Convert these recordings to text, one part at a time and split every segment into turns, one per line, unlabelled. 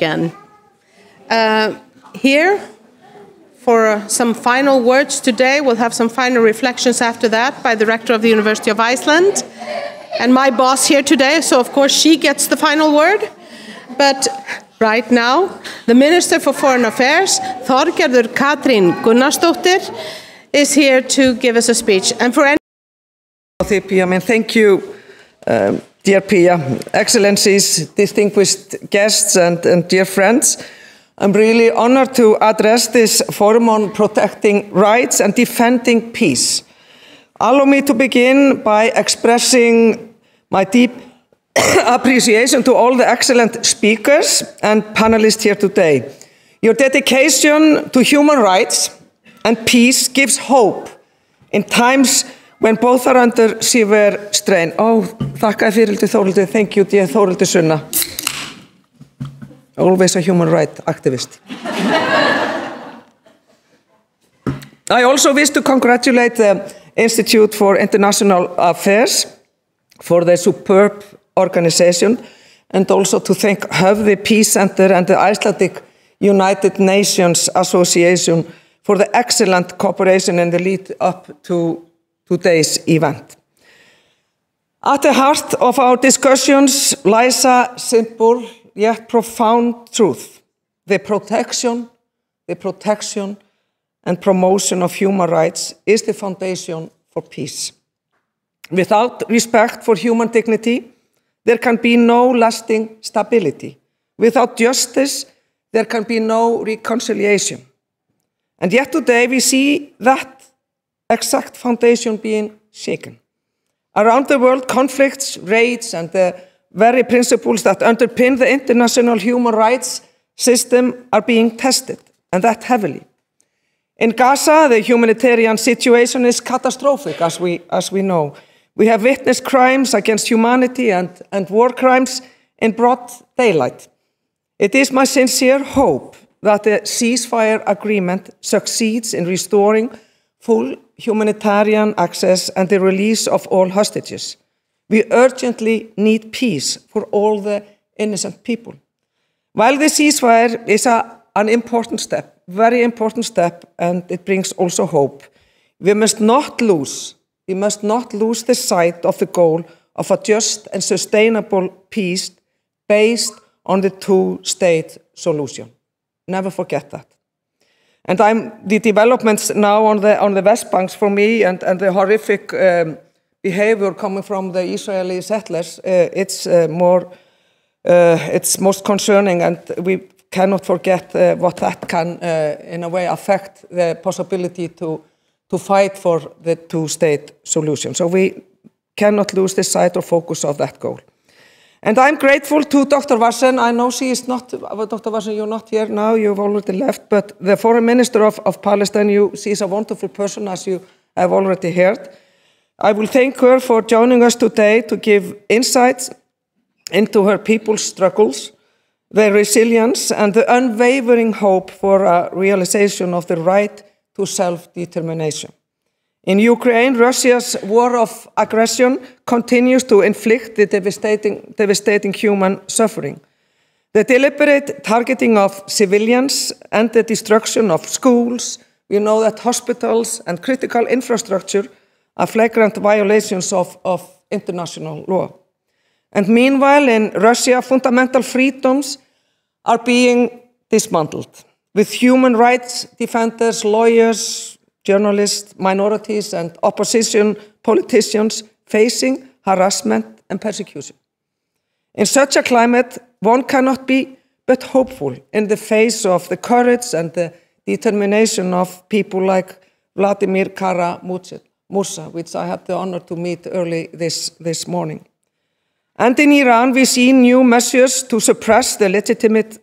again. Here, for some final words today, we'll have some final reflections after that by the rector of the University of Iceland, and my boss here today, so of course she gets the final word. But right now, the Minister for Foreign Affairs, Þorgerður Katrín Gunnarsdóttir, is here to give us a speech. And for any
thank you, dear Pia, Excellencies, distinguished guests, and dear friends. I'm really honored to address this forum on protecting rights and defending peace. Allow me to begin by expressing my deep appreciation to all the excellent speakers and panelists here today. Your dedication to human rights and peace gives hope in times when both are under severe strain. Þakka fyrir Þórhildur. Thank you, dear Þórhildur Sunna. Always a human rights activist. I also wish to congratulate the Institute for International Affairs for their superb organization, and also to thank Höfði Peace Center and the Icelandic United Nations Association for the excellent cooperation in the lead up to today's event. At the heart of our discussions lies a simple yet profound truth: the protection and promotion of human rights is the foundation for peace. Without respect for human dignity, there can be no lasting stability. Without justice, there can be no reconciliation. And yet today we see that exact foundation being shaken. Around the world, conflicts rage, and the very principles that underpin the international human rights system are being tested, and that heavily. In Gaza, the humanitarian situation is catastrophic, as we know. We have witnessed crimes against humanity and war crimes in broad daylight. It is my sincere hope that the ceasefire agreement succeeds in restoring full humanitarian access and the release of all hostages. We urgently need peace for all the innocent people. While the ceasefire is an important step, very important step, and it brings also hope, we must not lose the sight of the goal of a just and sustainable peace based on the two-state solution. Never forget that. And the developments now on the West Bank for me, and the horrific behavior coming from the Israeli settlers, it's most concerning, and we cannot forget what that can, in a way, affect the possibility to fight for the two-state solution. So we cannot lose the sight or focus of that goal. And I'm grateful to Dr. Varsen. I know she is not, Dr. Varsen, you're not here now, you've already left, but the Foreign Minister of Palestine, she is a wonderful person, as you have already heard. I will thank her for joining us today to give insights into her people's struggles, their resilience, and the unwavering hope for a realization of the right to self-determination. In Ukraine, Russia's war of aggression continues to inflict the devastating human suffering. The deliberate targeting of civilians and the destruction of schools, we know that hospitals and critical infrastructure are flagrant violations of international law. And meanwhile, in Russia, fundamental freedoms are being dismantled, with human rights defenders, lawyers, journalists, minorities, and opposition politicians facing harassment and persecution. In such a climate, one cannot be but hopeful in the face of the courage and the determination of people like Vladimir Kara-Murza, which I had the honor to meet early this morning. And in Iran, we see new measures to suppress the legitimate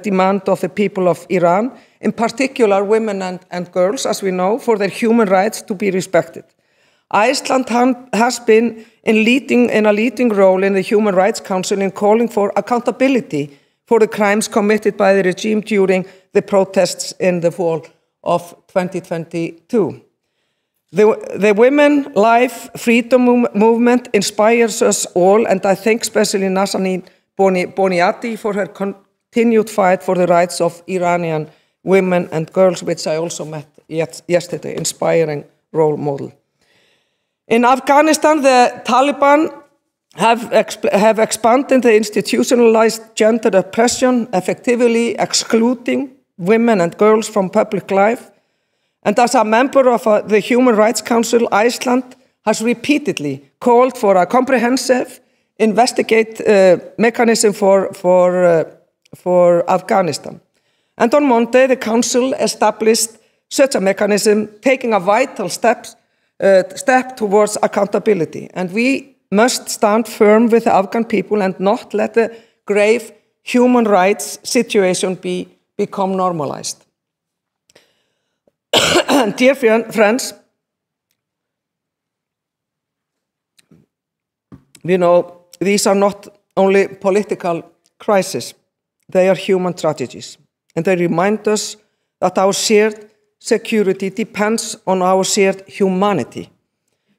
demand of the people of Iran, in particular women and girls, as we know, for their human rights to be respected. Iceland has been in a leading role in the Human Rights Council in calling for accountability for the crimes committed by the regime during the protests in the fall of 2022. The Women, Life, Freedom movement inspires us all, and I thank especially Nazanin Boniati for her continued fight for the rights of Iranian women and girls, which I also met yesterday, inspiring role model. In Afghanistan, the Taliban have expanded the institutionalized gender oppression, effectively excluding women and girls from public life. And as a member of the Human Rights Council, Iceland has repeatedly called for a comprehensive mechanism for Afghanistan. And on Monday, the Council established such a mechanism, taking a vital step towards accountability. And we must stand firm with the Afghan people and not let the grave human rights situation become normalized. Dear friends, these are not only political crises, they are human tragedies. And they remind us that our shared security depends on our shared humanity.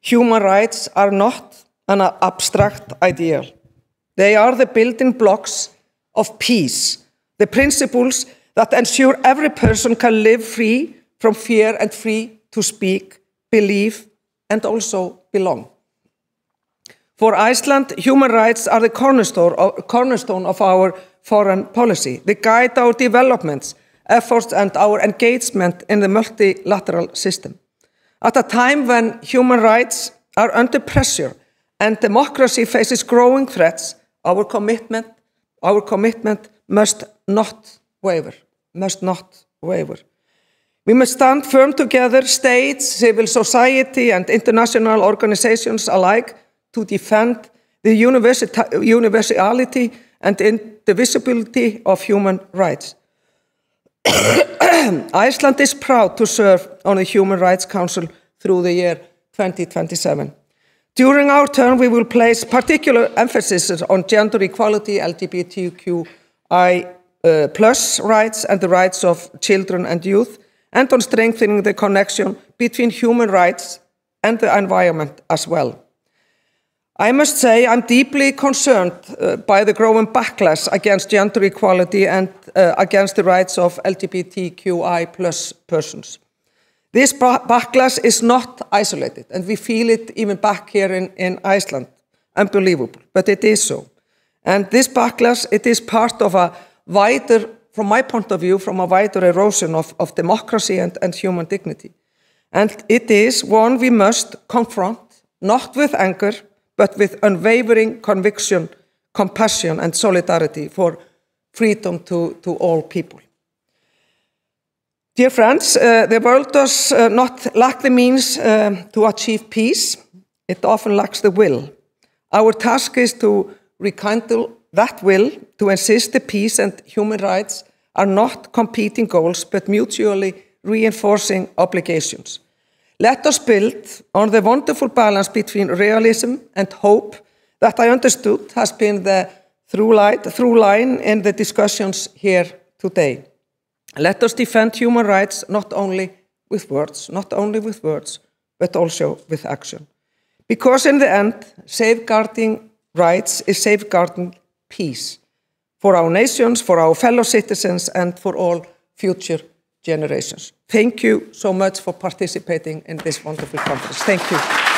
Human rights are not an abstract ideal. They are the building blocks of peace, the principles that ensure every person can live free from fear and free to speak, believe, and also belong. For Iceland, human rights are the cornerstone of our foreign policy. They guide our developments, efforts, and our engagement in the multilateral system. At a time when human rights are under pressure and democracy faces growing threats, our commitment must not waver. We must stand firm together, states, civil society, and international organizations alike, to defend the universality and indivisibility of human rights. Iceland is proud to serve on the Human Rights Council through the year 2027. During our term, we will place particular emphasis on gender equality, LGBTQI+ rights, and the rights of children and youth, and on strengthening the connection between human rights and the environment as well. I must say I'm deeply concerned by the growing backlash against gender equality and against the rights of LGBTQI+ persons. This backlash is not isolated, and we feel it even back here in Iceland. Unbelievable, but it is so. And this backlash, it is part of a wider, from my point of view, from a wider erosion of democracy and human dignity. And it is one we must confront, not with anger, but with unwavering conviction, compassion, and solidarity for freedom to all people. Dear friends, the world does not lack the means to achieve peace. It often lacks the will. Our task is to rekindle that will, to insist that peace and human rights are not competing goals, but mutually reinforcing obligations. Let us build on the wonderful balance between realism and hope that I understood has been the through line in the discussions here today. Let us defend human rights not only with words, but also with action. Because in the end, safeguarding rights is safeguarding peace for our nations, for our fellow citizens, and for all future generations. Thank you so much for participating in this wonderful conference. Thank you.